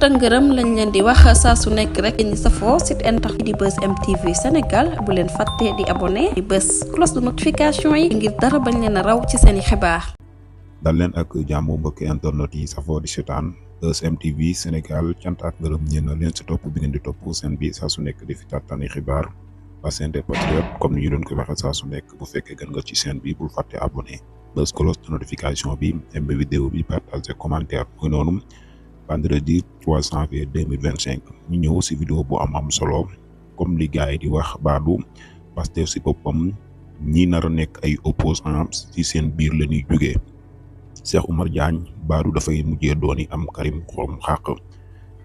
ngërëm lañ leen di wax saa su nekk rek ñi safoo site internet di Buzz M TV Sénégal bu leen fàtte di abonné di bës cloche de notification yi ngir dara bañ leen a raw ci seeni xibaar. dal leen ak jàmm mbokki internet yi safoo di seetaan Buzz M TV Sénégal cant ak ngërëm ñeen na leen si topp bi ngeen di topp seen bi saa su nekk di fi tàttaani xibaar la chaîne des patriotes comme ni ñu doon ko waxee saa su nekk bu fekkee gën nga ci chaîne bi bul fàtte abonné bës cloche de notification bi aimé vidéo bi partagé commentaire muy noonu. vendredi 3 janvier 2025 ñu ñëw si vidéo bu am solo comme li gars yi di wax baadu Pastef si boppam ñi nar a nekk ay opposants ci seen biir la ñuy jógee Cheikh Oumar Diagne baadu dafay mujjee dooni am Karim Xurum Xaq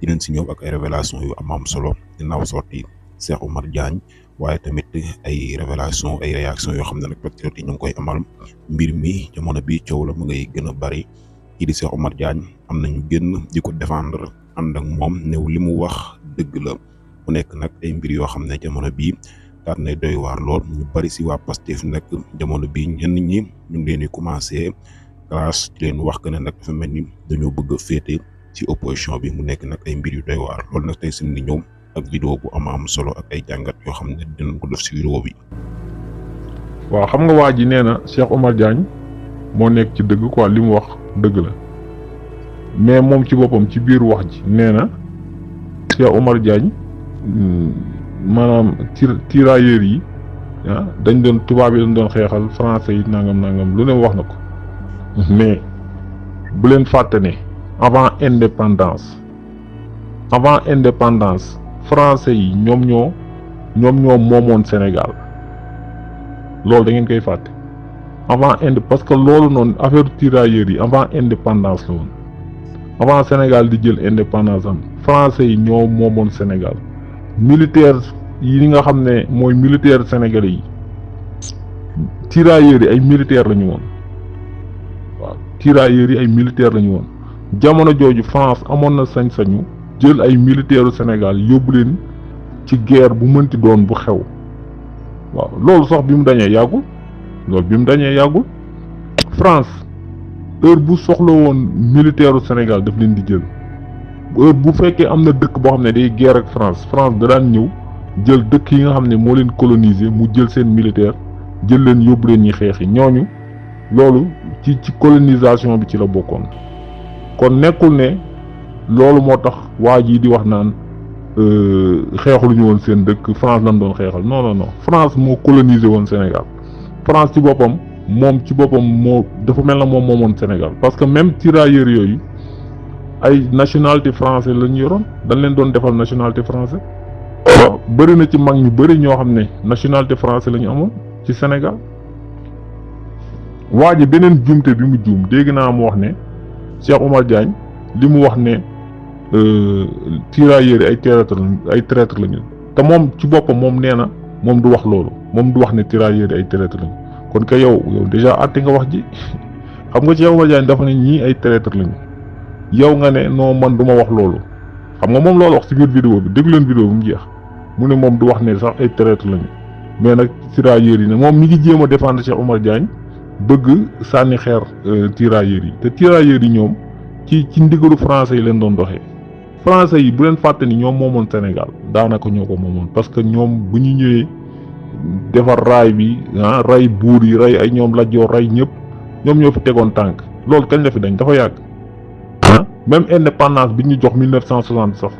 dinañ si ñëw ak ay révélation yu am solo ginnaaw sorti Cheikh Oumar Diagne waaye tamit ay révélation ay réaction yoo xam ne nag patriote yi ñu ngi koy amal mbir mi jamono bi coow la mu ngay gën a bari kii di Cheikh Oumar Diagne am nañu génn di ko défendre ànd ak moom néew li mu wax dëgg la mu nekk nag ay mbir yoo xam ne jamono bii daal nay doy waar lool ñu bari si waa Pastef nag jamono bii ñenn ñi ñu ngi leen di commencé grâce di leen wax que ne nag dafa mel ni dañoo bëgg a féete ci opposition bi mu nekk nag ay mbir yu doy waar loolu nag tey suñu ñëw ak vidéo bu am solo ak ay jàngat yoo xam ne dinañ ko def si vidéo bi. waaw xam nga waa ji nee na Cheikh Oumar Diagne moo nekk ci dëgg quoi li mu wax dëgg la mais moom ci boppam ci biir wax ji nee na Cheikh Oumar Diagne maanaam tirailleurs yi dañ doon tubaab yi dañ doon xeexal français yi nangam lu ne wax na ko mais bu leen fàtte ne avant indépendance français yi ñoom ñoo moomoon Sénégal loolu da ngeen koy fàtte. parce que loolu noonu affaire tirailleurs yi avant indépendance la woon avant Sénégal di jël indépendance am français yi ñoo moomoon Sénégal militaire yi nga xam ne mooy militaire sénégalais yi tirailleurs yi ay militaire la ñu woon waaw tirailleurs yi ay militaire la ñu woon jamono jooju France amoon na sañ-sañu jël ay militaire Sénégal yóbbu leen ci guerre bu mënti doon bu xew waaw loolu sax bi mu dañee yàggul. France heure bu soxla woon militaire u Sénégal daf leen di jël heure bu fekkee am na dëkk boo xam ne day guerre ak France da daan ñëw jël dëkk yi nga xam ne moo leen coloniser mu jël seen militaire jël leen yóbbu leen ñi xeex yi ñooñu loolu ci colonisation bi ci la bokkoon kon nekkul ne loolu moo tax waa jii di wax naan xeexluñu woon seen dëkk France lañ doon xeexal non France moo coloniser woon Sénégal. France ci boppam moo dafa mel na moom moomoon Sénégal parce que même tirailleurs yooyu ay nationalité français la ñu yoroon dañ leen doon defal nationalité français waaw bëri na ci mag ñu bëri ñoo xam ne nationalité français la ñu amoon ci Sénégal waa ji beneen juumte bi mu juum dégg naa mu wax ne Cheikh Oumar Diagne li mu wax ne tirailleurs yi ay traître la ñu te moom ci boppam moom nee na moom du wax loolu moom du wax ne tirailleurs ay traître lañu kon que yow déjà àtte nga wax ji xam nga Cheikh Oumar Diagne dafa ne ñii ay traître lañu yow nga ne non man du ma wax loolu xam nga moom loolu wax ci biir vidéo bi déglu leen vidéo bi mu jeex mu ne moom du wax ne sax ay traître lañu mais nag tirailleurs yi ne moom mi ngi jéem a défendre Cheikh Oumar Diagne bëgg sànni xeer tirailleurs yi te tirailleurs yi ñoom ci ndigalu français yi leen doon doxee français yi bu leen fàtte ni ñoom moomoon Sénégal daanaka ñoo ko moomoon parce que ñoom bu ñu ñëwee defar raay bi ray buur yi ray ay ñoom Lat Joor ray ñëpp ñoom ñoo fi tegoon tànk loolu kañ la fi dañ dafa yàgg même indépendance bi ñu jox 1960 sax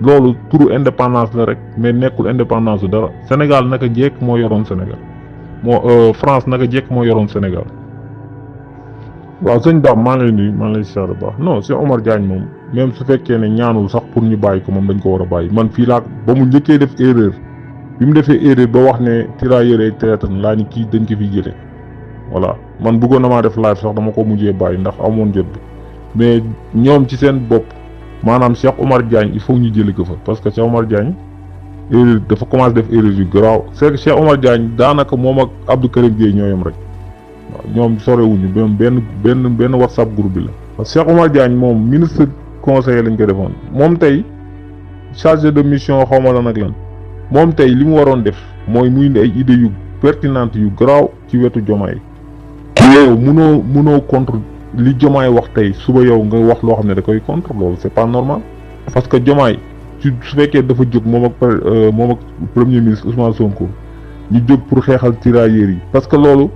loolu turu indépendance la rek mais nekkul indépendance du dara Sénégal naka jekk moo yoroon Sénégal France naka jekk moo yoroon Sénégal. waaw sëñ Dame maa ngi lay nuyu maa ngi lay siyaare bu baax non Cheikh Oumar Diagne moom même su fekkee ne ñaanul sax pour ñu bàyyi ko moom dañ ko war a bàyyi man fii laa ba mu njëkkee def erreur bi mu defee erreur ba wax ne tirailleurs ay traître laa ni kii dañ ko fi jëlee voilà man bëggoon na maa def live sax dama ko mujjee bàyyi ndax amoon jot bi mais ñoom ci seen bopp maanaam Cheikh Oumar Diagne il faut ñu jëlee ko fa parce que Cheikh Oumar Diagne erreur dafa commencé def erreur yu garaaw c'est que Cheikh Oumar Diagne daanaka moom ak Abdou Karim Gueye ñooyam rek. waaw ñoom sorewuñu benn WhatsApp groupe bi la. parce que Cheikh Oumar Diagne moom ministre conseiller lañ ko defoon moom tey chargé de mission xawma lan ak lan moom tey li mu waroon def mooy muy indi ay idées yu pertinentes yu garaaw ci wetu Diomaye. yow munoo contre li Diomaye wax tey suba yow nga wax loo xam ne da koy contre loolu c'est pas normal parce que Diomaye su fekkee dafa jóg moom ak premier ministre Ousmane Sonko ñu jóg pour xeexal tirailleurs yi parce que loolu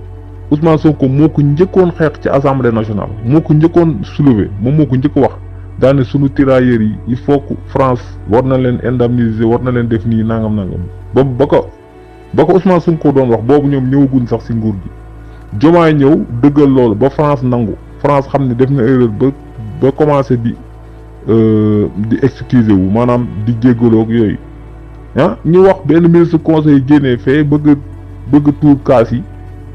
Ousmane Sonko moo ko njëkkoon xeex ci assemblée nationale moo ko njëkkoon soulever moom moo ko njëkk wax daane sunu tirailleurs yi il faut que France war na leen indemniser war na leen def nii nangam ba ko Ousmane Sonko doon wax boobu ñoom ñëwaguñ sax ci nguur gi Diomaye ñëw dëggal loolu ba France nangu France xam ne def na erreur ba commencé di excuser wu maanaam di jéggaloo ak yooyu ñu wax benn ministre conseil génnee fee bëgg tuur kaas yi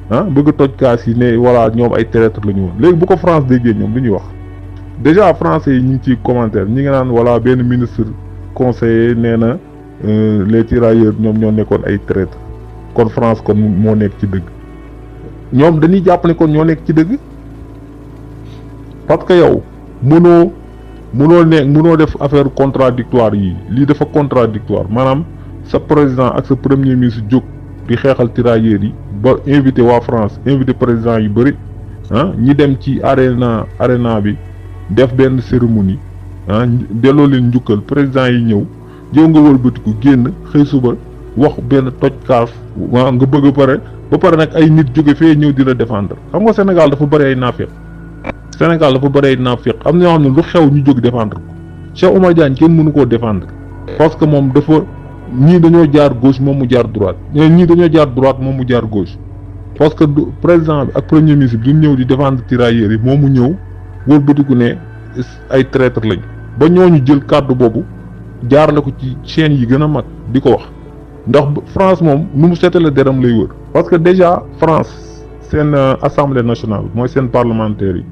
bëgg toj kaas yi ne voilà ñoom ay traître la ñu woon léegi bu ko France déggee ñoom lu ñuy wax déjà français yi ñu ngi ciy commentaire ñi nga naan voilà benn ministre conseiller nee na les tirailleurs ñoom ñoo nekkoon ay traître kon France kon moo nekk ci dëgg ñoom dañuy jàpp ne kon ñoo nekk ci dëgg parce que yow mënoo def affaire contradictoire yi lii dafa contradictoire maanaam sa président ak sa premier ministre jóg di xeexal tirailleurs yi ba invité waa France invité président yu bëri ñi dem ci arena bi def benn cérémonie delloo leen njukkal président yi ñëw yow nga wëlbatiku génn xëy suba wax benn toj kaas nga bëgg ba pare nag ay nit jóge fee ñëw di la défendre xam nga Sénégal dafa bëri ay naafeq am na ñoo xam ne lu xew ñu jóg défendre ko Cheikh Oumar Diagne kenn mënu koo défendre parce que moom dafa ñii dañoo jaar gauche moom mu jaar droite ñii dañoo jaar droite moom mu jaar gauche parce que président bi ak premier ministre bi ñëw di défendre tirailleurs yi moom mu ñëw wëlbatiku ne ay traître lañ ba ñooñu jël kàddu boobu jaarale ko ci chaîne yi gën a mag di ko wax ndax France moom nu mu seetale deram lay wër parce que déjà France seen assemblée nationale mooy seen parlementaires yi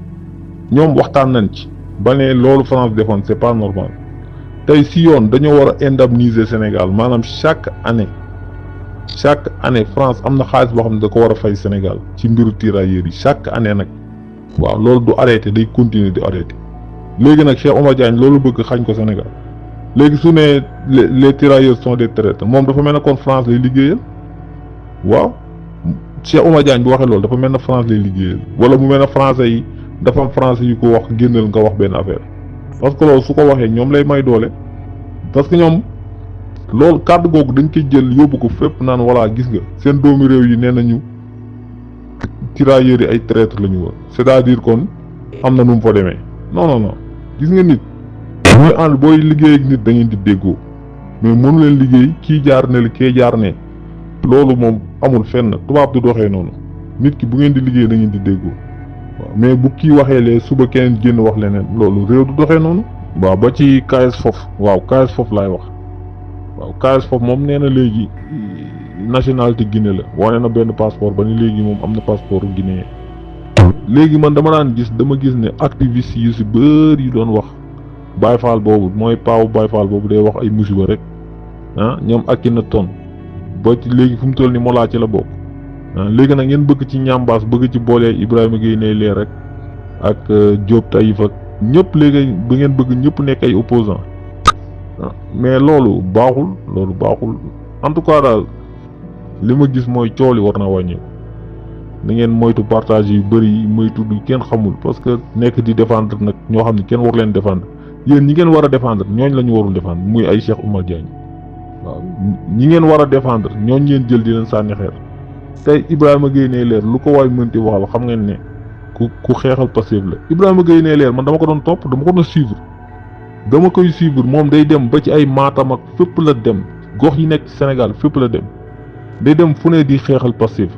ñoom waxtaan nañ ci ba ne loolu France defoon c'est pas normal tey si yoon dañoo war a indemniser Sénégal maanaam chaque année France am na xaalis boo xam ne da ko war a fay Sénégal ci mbiru tirailleurs yi chaque année nag waaw loolu du arrêté day continuer di arrêté léegi nag Cheikh Oumar Diagne loolu bëgg xañ ko Sénégal léegi su ne les tirailleurs sont des traîtres moom dafa mel ne kon France lay liggéeyal waaw Cheikh Oumar Diagne bu waxee loolu dafa mel ne France lay liggéeyal wala mu mel ne français yi dafa am français yu ko wax génnal nga wax benn affaire parce que loolu su ko waxee ñoom lay may doole parce que ñoom loolu kàddu googu dañ koy jël yóbbu ko fépp naan voilà gis nga seen doomi réew yi nee nañu tirailleurs yi ay traître la ñu woon c'est-à-dire kon am na nu mu fa demee non gis nga nit mooy ànd booy liggéey ak nit da ngeen di déggoo mais mënu leen liggéey kii jaar ne li kee jaar ne loolu moom amul fenn tubaab du doxee noonu nit ki bu ngeen di liggéey da ngeen di déggoo waaw mais bu kii waxee lee suba keneen génn wax leneen loolu réew du doxee noonu. waaw ba ci KS foofu laay wax waaw KS foofu moom nee na léegi nationalité Guinée la wane na benn passeport ba ni léegi moom am na passeport guinéen léegi man dama gis ne activiste yu si bëri yu doon wax Baye Fall boobu mooy paawu Baye Fall boobu day wax ay musiba rek ñoom ak na ton ba ci léegi fu mu toll ni Mollah ci la bokk léegi nag ngeen bëgg ci ñambaas bëgg ci boolee Ibrahima Gueye ne lee rek ak Diop Taïf ak ñëpp léegi ba ngeen bëgg ñëpp nekk ay opposants mais loolu baaxul en tout cas daal li ma gis mooy coow li war na wàññeeku na ngeen moytu partage yu bëri yi moytu du kenn xamul parce que nekk di défendre nag ñoo xam ne kenn war leen défendre yéen ñi ngeen war a défendre ñooñ la ñu warul défendre muy ay Cheikh Oumar Diagne waaw ñi ngeen war a défendre ñooñ ngeen jël di leen sànni xeer tey Ibrahima Gueye ne leer lu ko waay mënti waxal xam ngeen ne ku xeexal Pastef la Ibrahima Gueye ne leer man dama ko doon topp dama ko doon suivre dama koy suivre moom day dem ba ci ay Matam ak fépp la dem gox yi nekk ci Sénégal fépp la dem day dem fu ne di xeexal Pastef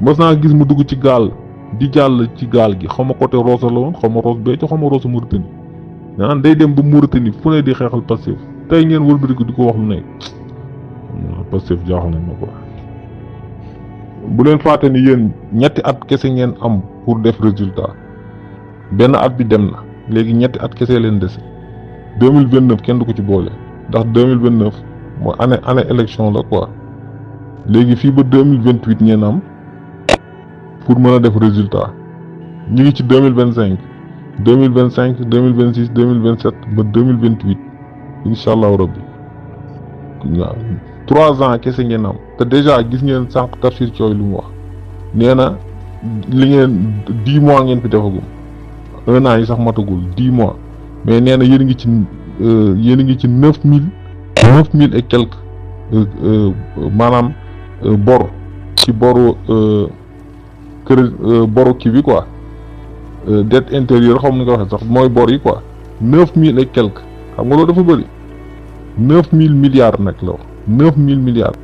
mos naa gis mu dugg ci gaal di jàll ci gaal gi xaw ma côté Rosso la woon xaw ma Rosso Béthio xaw ma Rosso Mauritanie day dem ba Mauritanie fu ne di xeexal Pastef tey ngeen wëlbatiku di ko wax lu ne Pastef jaaxal nañ ma ko. bu leen fàtte ni yéen ñetti at kese ngeen am pour def résultat benn at bi dem na léegi ñetti at kese leen dese 2029 kenn du ko ci boole ndax 2029 mooy année élection la quoi léegi fii ba 2028 ngeen am pour mën a def résultat ñu ngi ci 2025 2026 2027 ba 2028 incha allahu rabbi waaw 3 ans kese ngeen am te déjà gis ngeen sànq Tafsir Thioye lu mu wax nee na li ngeen 10 mois ngeen fi defagum 1 an yi sax matagul 10 mois mais nee na yéen ngi ci yéen a ngi ci 9000 et quelques maanaam bor ci boru crédit boru kii bi quoi dette intérieure xam nga ko waxee sax mooy bor yi quoi 9000 et quelques xam nga loolu dafa bëri 9000 milliards nag la wax 9000 milliards